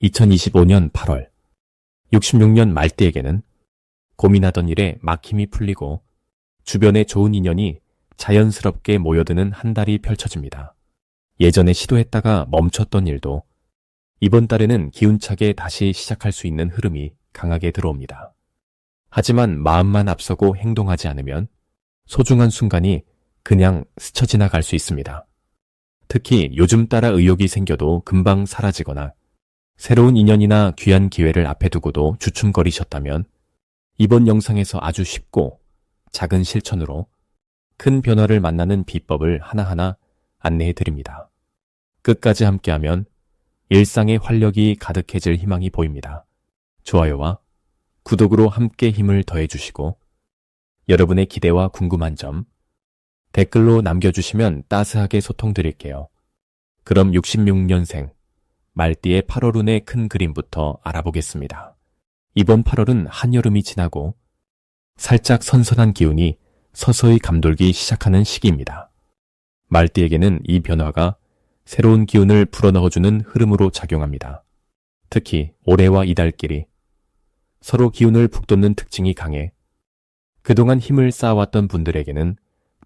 2025년 8월, 66년 말띠에게는 고민하던 일에 막힘이 풀리고 주변에 좋은 인연이 자연스럽게 모여드는 한 달이 펼쳐집니다. 예전에 시도했다가 멈췄던 일도 이번 달에는 기운차게 다시 시작할 수 있는 흐름이 강하게 들어옵니다. 하지만 마음만 앞서고 행동하지 않으면 소중한 순간이 그냥 스쳐 지나갈 수 있습니다. 특히 요즘 따라 의욕이 생겨도 금방 사라지거나 새로운 인연이나 귀한 기회를 앞에 두고도 주춤거리셨다면 이번 영상에서 아주 쉽고 작은 실천으로 큰 변화를 만나는 비법을 하나하나 안내해 드립니다. 끝까지 함께하면 일상의 활력이 가득해질 희망이 보입니다. 좋아요와 구독으로 함께 힘을 더해 주시고 여러분의 기대와 궁금한 점 댓글로 남겨주시면 따스하게 소통드릴게요. 그럼 66년생 말띠의 8월운의 큰 그림부터 알아보겠습니다. 이번 8월은 한여름이 지나고 살짝 선선한 기운이 서서히 감돌기 시작하는 시기입니다. 말띠에게는 이 변화가 새로운 기운을 불어넣어주는 흐름으로 작용합니다. 특히 올해와 이달끼리 서로 기운을 북돋는 특징이 강해 그동안 힘을 쌓아왔던 분들에게는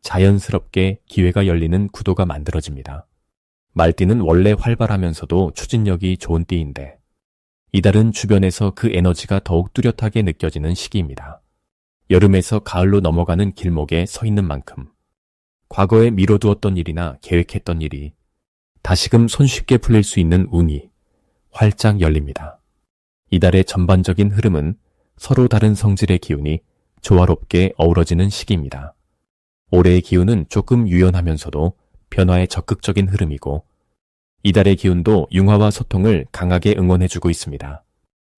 자연스럽게 기회가 열리는 구도가 만들어집니다. 말띠는 원래 활발하면서도 추진력이 좋은 띠인데 이달은 주변에서 그 에너지가 더욱 뚜렷하게 느껴지는 시기입니다. 여름에서 가을로 넘어가는 길목에 서 있는 만큼 과거에 미뤄두었던 일이나 계획했던 일이 다시금 손쉽게 풀릴 수 있는 운이 활짝 열립니다. 이달의 전반적인 흐름은 서로 다른 성질의 기운이 조화롭게 어우러지는 시기입니다. 올해의 기운은 조금 유연하면서도 변화에 적극적인 흐름이고 이달의 기운도 융화와 소통을 강하게 응원해주고 있습니다.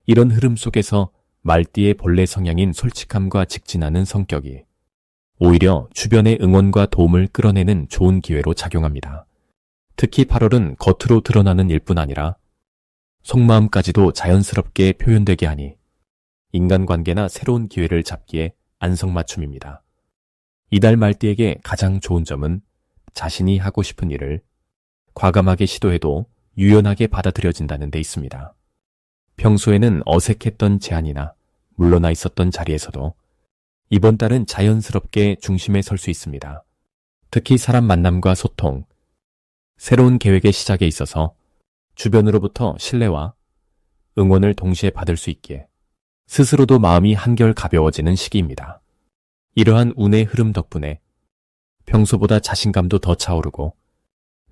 이런 흐름 속에서 말띠의 본래 성향인 솔직함과 직진하는 성격이 오히려 주변의 응원과 도움을 끌어내는 좋은 기회로 작용합니다. 특히 8월은 겉으로 드러나는 일뿐 아니라 속마음까지도 자연스럽게 표현되게 하니 인간관계나 새로운 기회를 잡기에 안성맞춤입니다. 이달 말띠에게 가장 좋은 점은 자신이 하고 싶은 일을 과감하게 시도해도 유연하게 받아들여진다는 데 있습니다. 평소에는 어색했던 제안이나 물러나 있었던 자리에서도 이번 달은 자연스럽게 중심에 설 수 있습니다. 특히 사람 만남과 소통, 새로운 계획의 시작에 있어서 주변으로부터 신뢰와 응원을 동시에 받을 수 있기에 스스로도 마음이 한결 가벼워지는 시기입니다. 이러한 운의 흐름 덕분에 평소보다 자신감도 더 차오르고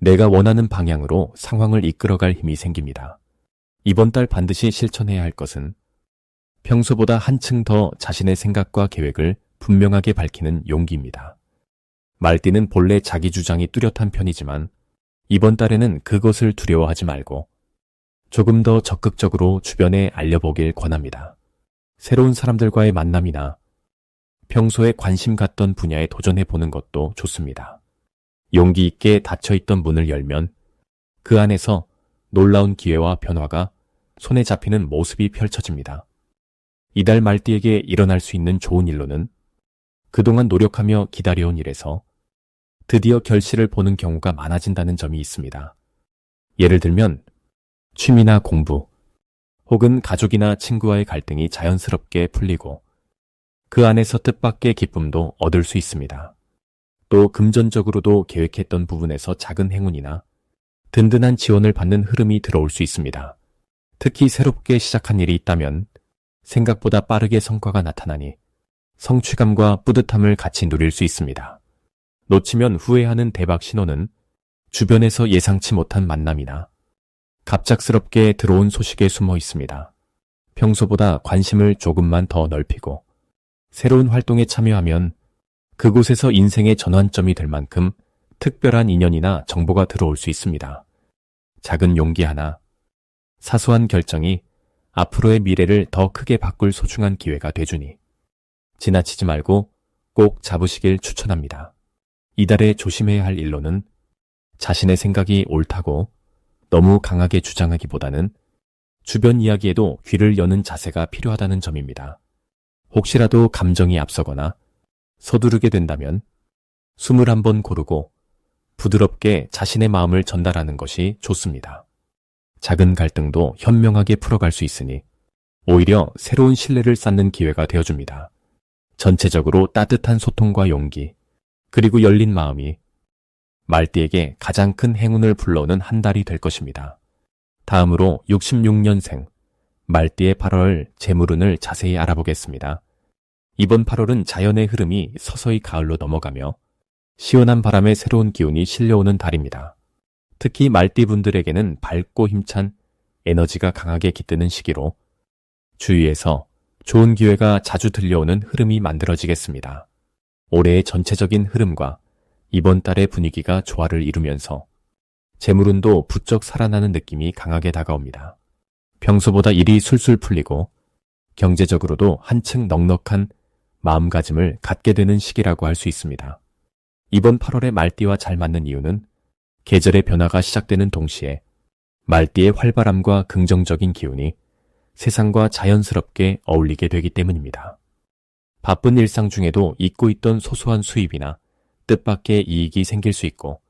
내가 원하는 방향으로 상황을 이끌어갈 힘이 생깁니다. 이번 달 반드시 실천해야 할 것은 평소보다 한층 더 자신의 생각과 계획을 분명하게 밝히는 용기입니다. 말띠는 본래 자기 주장이 뚜렷한 편이지만 이번 달에는 그것을 두려워하지 말고 조금 더 적극적으로 주변에 알려보길 권합니다. 새로운 사람들과의 만남이나 평소에 관심 갖던 분야에 도전해보는 것도 좋습니다. 용기 있게 닫혀있던 문을 열면 그 안에서 놀라운 기회와 변화가 손에 잡히는 모습이 펼쳐집니다. 이달 말띠에게 일어날 수 있는 좋은 일로는 그동안 노력하며 기다려온 일에서 드디어 결실을 보는 경우가 많아진다는 점이 있습니다. 예를 들면 취미나 공부, 혹은 가족이나 친구와의 갈등이 자연스럽게 풀리고 그 안에서 뜻밖의 기쁨도 얻을 수 있습니다. 또 금전적으로도 계획했던 부분에서 작은 행운이나 든든한 지원을 받는 흐름이 들어올 수 있습니다. 특히 새롭게 시작한 일이 있다면 생각보다 빠르게 성과가 나타나니 성취감과 뿌듯함을 같이 누릴 수 있습니다. 놓치면 후회하는 대박 신호는 주변에서 예상치 못한 만남이나 갑작스럽게 들어온 소식에 숨어 있습니다. 평소보다 관심을 조금만 더 넓히고 새로운 활동에 참여하면 그곳에서 인생의 전환점이 될 만큼 특별한 인연이나 정보가 들어올 수 있습니다. 작은 용기 하나, 사소한 결정이 앞으로의 미래를 더 크게 바꿀 소중한 기회가 되주니 지나치지 말고 꼭 잡으시길 추천합니다. 이달에 조심해야 할 일로는 자신의 생각이 옳다고 너무 강하게 주장하기보다는 주변 이야기에도 귀를 여는 자세가 필요하다는 점입니다. 혹시라도 감정이 앞서거나 서두르게 된다면 숨을 한번 고르고 부드럽게 자신의 마음을 전달하는 것이 좋습니다. 작은 갈등도 현명하게 풀어갈 수 있으니 오히려 새로운 신뢰를 쌓는 기회가 되어줍니다. 전체적으로 따뜻한 소통과 용기, 그리고 열린 마음이 말띠에게 가장 큰 행운을 불러오는 한 달이 될 것입니다. 다음으로 66년생 말띠의 8월 재물운을 자세히 알아보겠습니다. 이번 8월은 자연의 흐름이 서서히 가을로 넘어가며 시원한 바람의 새로운 기운이 실려오는 달입니다. 특히 말띠분들에게는 밝고 힘찬 에너지가 강하게 깃드는 시기로 주위에서 좋은 기회가 자주 들려오는 흐름이 만들어지겠습니다. 올해의 전체적인 흐름과 이번 달의 분위기가 조화를 이루면서 재물운도 부쩍 살아나는 느낌이 강하게 다가옵니다. 평소보다 일이 술술 풀리고 경제적으로도 한층 넉넉한 마음가짐을 갖게 되는 시기라고 할 수 있습니다. 이번 8월에 말띠와 잘 맞는 이유는 계절의 변화가 시작되는 동시에 말띠의 활발함과 긍정적인 기운이 세상과 자연스럽게 어울리게 되기 때문입니다. 바쁜 일상 중에도 잊고 있던 소소한 수입이나 뜻밖의 이익이 생길 수 있고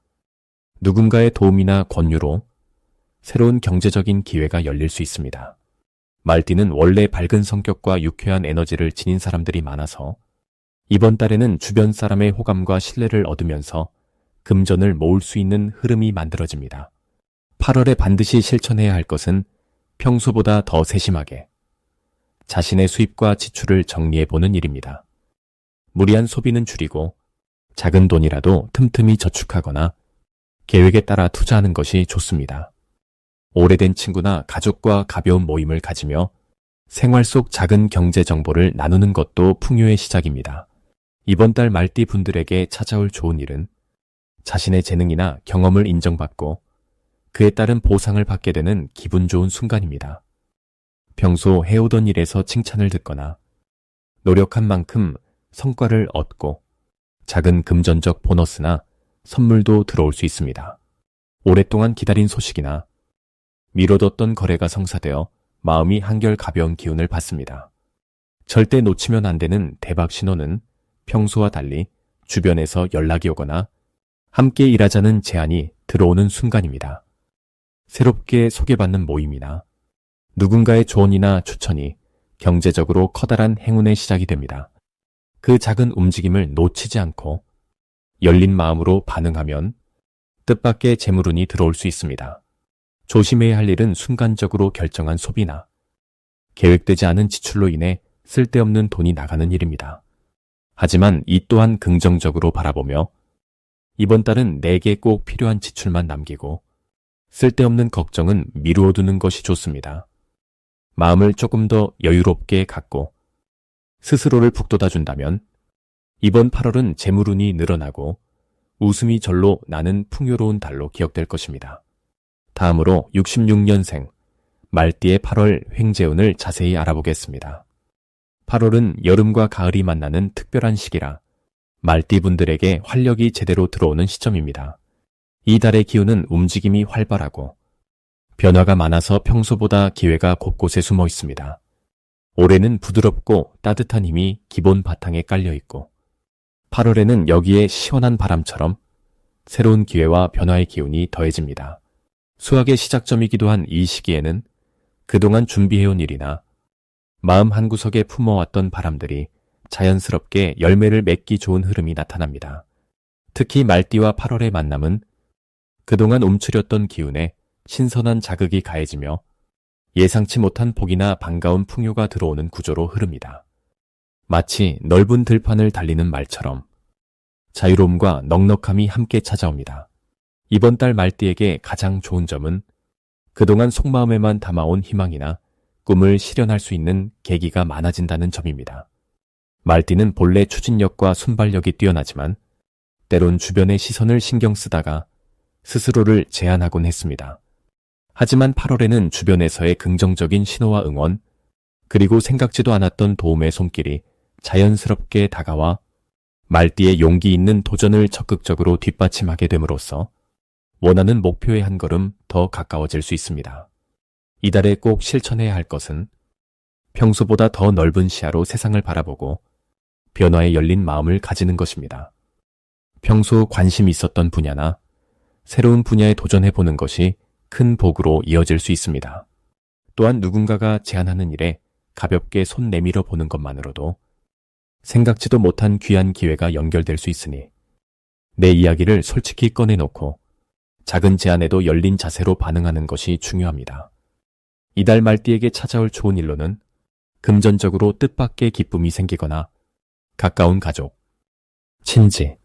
누군가의 도움이나 권유로 새로운 경제적인 기회가 열릴 수 있습니다. 말띠는 원래 밝은 성격과 유쾌한 에너지를 지닌 사람들이 많아서 이번 달에는 주변 사람의 호감과 신뢰를 얻으면서 금전을 모을 수 있는 흐름이 만들어집니다. 8월에 반드시 실천해야 할 것은 평소보다 더 세심하게 자신의 수입과 지출을 정리해보는 일입니다. 무리한 소비는 줄이고 작은 돈이라도 틈틈이 저축하거나 계획에 따라 투자하는 것이 좋습니다. 오래된 친구나 가족과 가벼운 모임을 가지며 생활 속 작은 경제 정보를 나누는 것도 풍요의 시작입니다. 이번 달 말띠 분들에게 찾아올 좋은 일은 자신의 재능이나 경험을 인정받고 그에 따른 보상을 받게 되는 기분 좋은 순간입니다. 평소 해오던 일에서 칭찬을 듣거나 노력한 만큼 성과를 얻고 작은 금전적 보너스나 선물도 들어올 수 있습니다. 오랫동안 기다린 소식이나 미뤄뒀던 거래가 성사되어 마음이 한결 가벼운 기운을 받습니다. 절대 놓치면 안 되는 대박 신호는 평소와 달리 주변에서 연락이 오거나 함께 일하자는 제안이 들어오는 순간입니다. 새롭게 소개받는 모임이나 누군가의 조언이나 추천이 경제적으로 커다란 행운의 시작이 됩니다. 그 작은 움직임을 놓치지 않고 열린 마음으로 반응하면 뜻밖의 재물운이 들어올 수 있습니다. 조심해야 할 일은 순간적으로 결정한 소비나 계획되지 않은 지출로 인해 쓸데없는 돈이 나가는 일입니다. 하지만 이 또한 긍정적으로 바라보며 이번 달은 내게 꼭 필요한 지출만 남기고 쓸데없는 걱정은 미루어 두는 것이 좋습니다. 마음을 조금 더 여유롭게 갖고 스스로를 북돋아준다면 이번 8월은 재물운이 늘어나고 웃음이 절로 나는 풍요로운 달로 기억될 것입니다. 다음으로 66년생 말띠의 8월 횡재운을 자세히 알아보겠습니다. 8월은 여름과 가을이 만나는 특별한 시기라 말띠분들에게 활력이 제대로 들어오는 시점입니다. 이 달의 기운은 움직임이 활발하고 변화가 많아서 평소보다 기회가 곳곳에 숨어 있습니다. 올해는 부드럽고 따뜻한 힘이 기본 바탕에 깔려 있고 8월에는 여기에 시원한 바람처럼 새로운 기회와 변화의 기운이 더해집니다. 수학의 시작점이기도 한 이 시기에는 그동안 준비해온 일이나 마음 한구석에 품어왔던 바람들이 자연스럽게 열매를 맺기 좋은 흐름이 나타납니다. 특히 말띠와 8월의 만남은 그동안 움츠렸던 기운에 신선한 자극이 가해지며 예상치 못한 복이나 반가운 풍요가 들어오는 구조로 흐릅니다. 마치 넓은 들판을 달리는 말처럼 자유로움과 넉넉함이 함께 찾아옵니다. 이번 달 말띠에게 가장 좋은 점은 그동안 속마음에만 담아온 희망이나 꿈을 실현할 수 있는 계기가 많아진다는 점입니다. 말띠는 본래 추진력과 순발력이 뛰어나지만 때론 주변의 시선을 신경 쓰다가 스스로를 제한하곤 했습니다. 하지만 8월에는 주변에서의 긍정적인 신호와 응원, 그리고 생각지도 않았던 도움의 손길이 자연스럽게 다가와 말띠의 용기 있는 도전을 적극적으로 뒷받침하게 됨으로써 원하는 목표에 한 걸음 더 가까워질 수 있습니다. 이달에 꼭 실천해야 할 것은 평소보다 더 넓은 시야로 세상을 바라보고 변화에 열린 마음을 가지는 것입니다. 평소 관심이 있었던 분야나 새로운 분야에 도전해보는 것이 큰 복으로 이어질 수 있습니다. 또한 누군가가 제안하는 일에 가볍게 손 내밀어 보는 것만으로도 생각지도 못한 귀한 기회가 연결될 수 있으니 내 이야기를 솔직히 꺼내놓고 작은 제안에도 열린 자세로 반응하는 것이 중요합니다. 이달 말띠에게 찾아올 좋은 일로는 금전적으로 뜻밖의 기쁨이 생기거나 가까운 가족, 친지,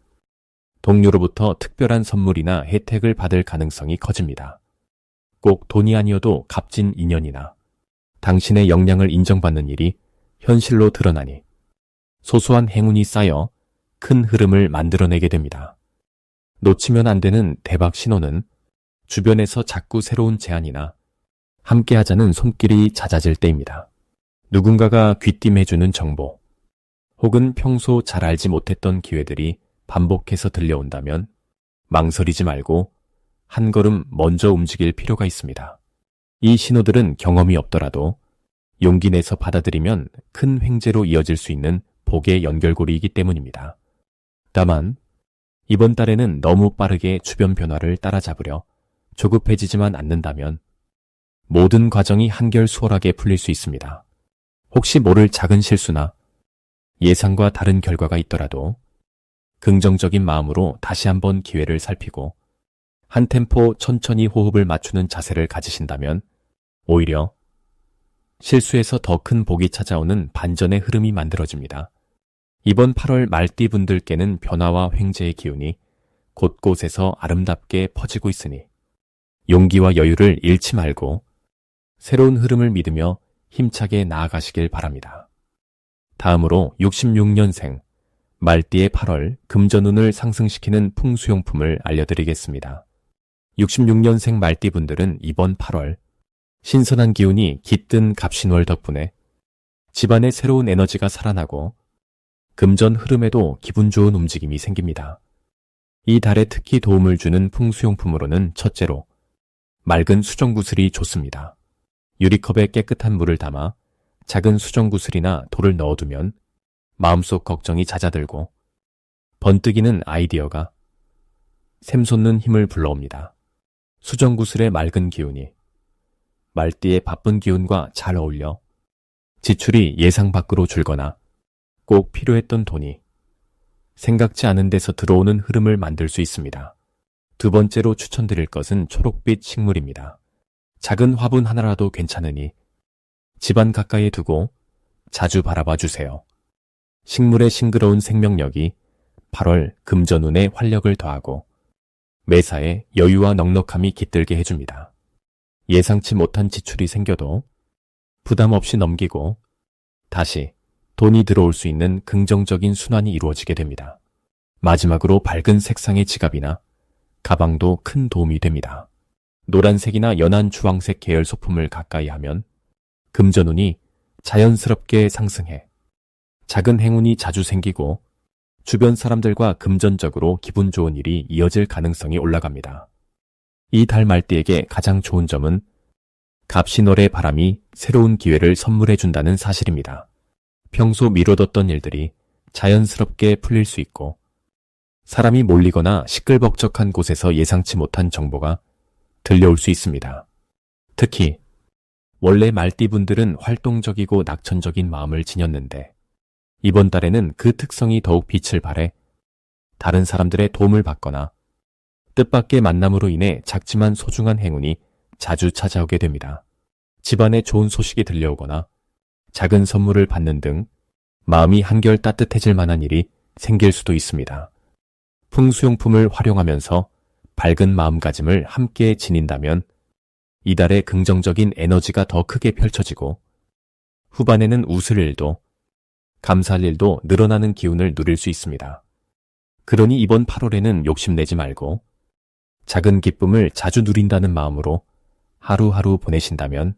동료로부터 특별한 선물이나 혜택을 받을 가능성이 커집니다. 꼭 돈이 아니어도 값진 인연이나 당신의 역량을 인정받는 일이 현실로 드러나니 소소한 행운이 쌓여 큰 흐름을 만들어내게 됩니다. 놓치면 안 되는 대박 신호는 주변에서 자꾸 새로운 제안이나 함께하자는 손길이 잦아질 때입니다. 누군가가 귀띔해주는 정보, 혹은 평소 잘 알지 못했던 기회들이 반복해서 들려온다면 망설이지 말고 한 걸음 먼저 움직일 필요가 있습니다. 이 신호들은 경험이 없더라도 용기 내서 받아들이면 큰 횡재로 이어질 수 있는 복의 연결고리이기 때문입니다. 다만 이번 달에는 너무 빠르게 주변 변화를 따라잡으려 조급해지지만 않는다면 모든 과정이 한결 수월하게 풀릴 수 있습니다. 혹시 모를 작은 실수나 예상과 다른 결과가 있더라도 긍정적인 마음으로 다시 한번 기회를 살피고 한 템포 천천히 호흡을 맞추는 자세를 가지신다면 오히려 실수에서 더 큰 복이 찾아오는 반전의 흐름이 만들어집니다. 이번 8월 말띠 분들께는 변화와 횡재의 기운이 곳곳에서 아름답게 퍼지고 있으니 용기와 여유를 잃지 말고 새로운 흐름을 믿으며 힘차게 나아가시길 바랍니다. 다음으로 66년생 말띠의 8월 금전운을 상승시키는 풍수용품을 알려드리겠습니다. 66년생 말띠 분들은 이번 8월 신선한 기운이 깃든 갑신월 덕분에 집안에 새로운 에너지가 살아나고 금전 흐름에도 기분 좋은 움직임이 생깁니다. 이 달에 특히 도움을 주는 풍수용품으로는 첫째로 맑은 수정구슬이 좋습니다. 유리컵에 깨끗한 물을 담아 작은 수정구슬이나 돌을 넣어두면 마음속 걱정이 잦아들고 번뜩이는 아이디어가 샘솟는 힘을 불러옵니다. 수정구슬의 맑은 기운이 말띠의 바쁜 기운과 잘 어울려 지출이 예상 밖으로 줄거나 꼭 필요했던 돈이 생각지 않은 데서 들어오는 흐름을 만들 수 있습니다. 두 번째로 추천드릴 것은 초록빛 식물입니다. 작은 화분 하나라도 괜찮으니 집안 가까이에 두고 자주 바라봐 주세요. 식물의 싱그러운 생명력이 8월 금전운에 활력을 더하고 매사에 여유와 넉넉함이 깃들게 해줍니다. 예상치 못한 지출이 생겨도 부담 없이 넘기고 다시 돈이 들어올 수 있는 긍정적인 순환이 이루어지게 됩니다. 마지막으로 밝은 색상의 지갑이나 가방도 큰 도움이 됩니다. 노란색이나 연한 주황색 계열 소품을 가까이 하면 금전운이 자연스럽게 상승해 작은 행운이 자주 생기고 주변 사람들과 금전적으로 기분 좋은 일이 이어질 가능성이 올라갑니다. 이 달 말띠에게 가장 좋은 점은 갑신월의 바람이 새로운 기회를 선물해 준다는 사실입니다. 평소 미뤄뒀던 일들이 자연스럽게 풀릴 수 있고 사람이 몰리거나 시끌벅적한 곳에서 예상치 못한 정보가 들려올 수 있습니다. 특히 원래 말띠분들은 활동적이고 낙천적인 마음을 지녔는데 이번 달에는 그 특성이 더욱 빛을 발해 다른 사람들의 도움을 받거나 뜻밖의 만남으로 인해 작지만 소중한 행운이 자주 찾아오게 됩니다. 집안에 좋은 소식이 들려오거나 작은 선물을 받는 등 마음이 한결 따뜻해질 만한 일이 생길 수도 있습니다. 풍수용품을 활용하면서 밝은 마음가짐을 함께 지닌다면 이달의 긍정적인 에너지가 더 크게 펼쳐지고 후반에는 웃을 일도 감사할 일도 늘어나는 기운을 누릴 수 있습니다. 그러니 이번 8월에는 욕심내지 말고 작은 기쁨을 자주 누린다는 마음으로 하루하루 보내신다면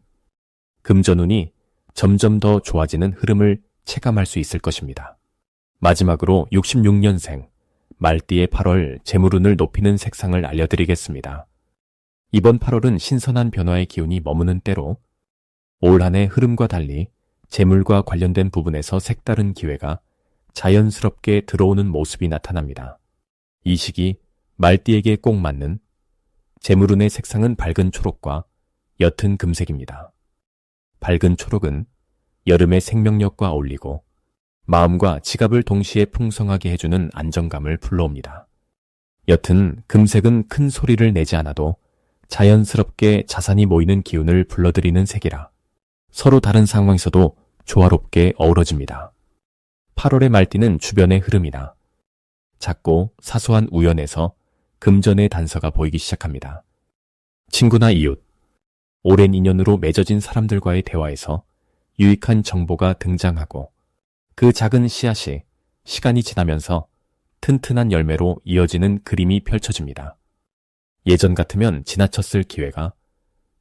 금전운이 점점 더 좋아지는 흐름을 체감할 수 있을 것입니다. 마지막으로 66년생 말띠의 8월 재물운을 높이는 색상을 알려드리겠습니다. 이번 8월은 신선한 변화의 기운이 머무는 때로 올 한 해 흐름과 달리 재물과 관련된 부분에서 색다른 기회가 자연스럽게 들어오는 모습이 나타납니다. 이 시기 말띠에게 꼭 맞는 재물운의 색상은 밝은 초록과 옅은 금색입니다. 밝은 초록은 여름의 생명력과 어울리고 마음과 지갑을 동시에 풍성하게 해주는 안정감을 불러옵니다. 옅은 금색은 큰 소리를 내지 않아도 자연스럽게 자산이 모이는 기운을 불러들이는 색이라 서로 다른 상황에서도 조화롭게 어우러집니다. 8월의 말띠는 주변의 흐름이나 작고 사소한 우연에서 금전의 단서가 보이기 시작합니다. 친구나 이웃, 오랜 인연으로 맺어진 사람들과의 대화에서 유익한 정보가 등장하고 그 작은 씨앗이 시간이 지나면서 튼튼한 열매로 이어지는 그림이 펼쳐집니다. 예전 같으면 지나쳤을 기회가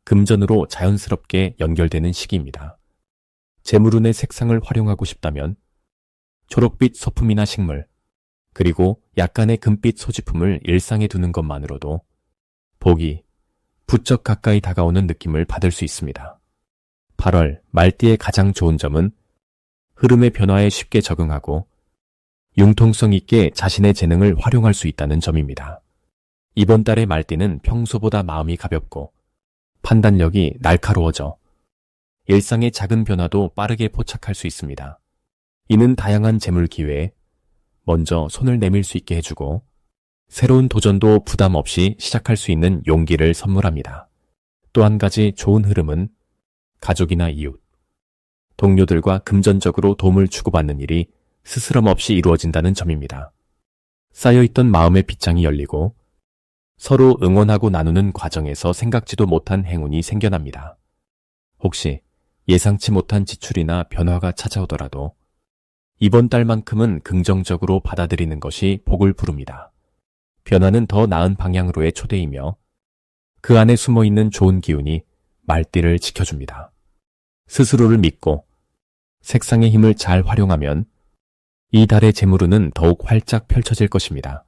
금전으로 자연스럽게 연결되는 시기입니다. 재물운의 색상을 활용하고 싶다면 초록빛 소품이나 식물, 그리고 약간의 금빛 소지품을 일상에 두는 것만으로도 복이 부쩍 가까이 다가오는 느낌을 받을 수 있습니다. 8월 말띠의 가장 좋은 점은 흐름의 변화에 쉽게 적응하고 융통성 있게 자신의 재능을 활용할 수 있다는 점입니다. 이번 달의 말띠는 평소보다 마음이 가볍고 판단력이 날카로워져 일상의 작은 변화도 빠르게 포착할 수 있습니다. 이는 다양한 재물 기회에 먼저 손을 내밀 수 있게 해주고 새로운 도전도 부담 없이 시작할 수 있는 용기를 선물합니다. 또 한 가지 좋은 흐름은 가족이나 이웃, 동료들과 금전적으로 도움을 주고받는 일이 스스럼 없이 이루어진다는 점입니다. 쌓여있던 마음의 빗장이 열리고 서로 응원하고 나누는 과정에서 생각지도 못한 행운이 생겨납니다. 혹시 예상치 못한 지출이나 변화가 찾아오더라도 이번 달만큼은 긍정적으로 받아들이는 것이 복을 부릅니다. 변화는 더 나은 방향으로의 초대이며 그 안에 숨어있는 좋은 기운이 말띠를 지켜줍니다. 스스로를 믿고 색상의 힘을 잘 활용하면 이 달의 재물운은 더욱 활짝 펼쳐질 것입니다.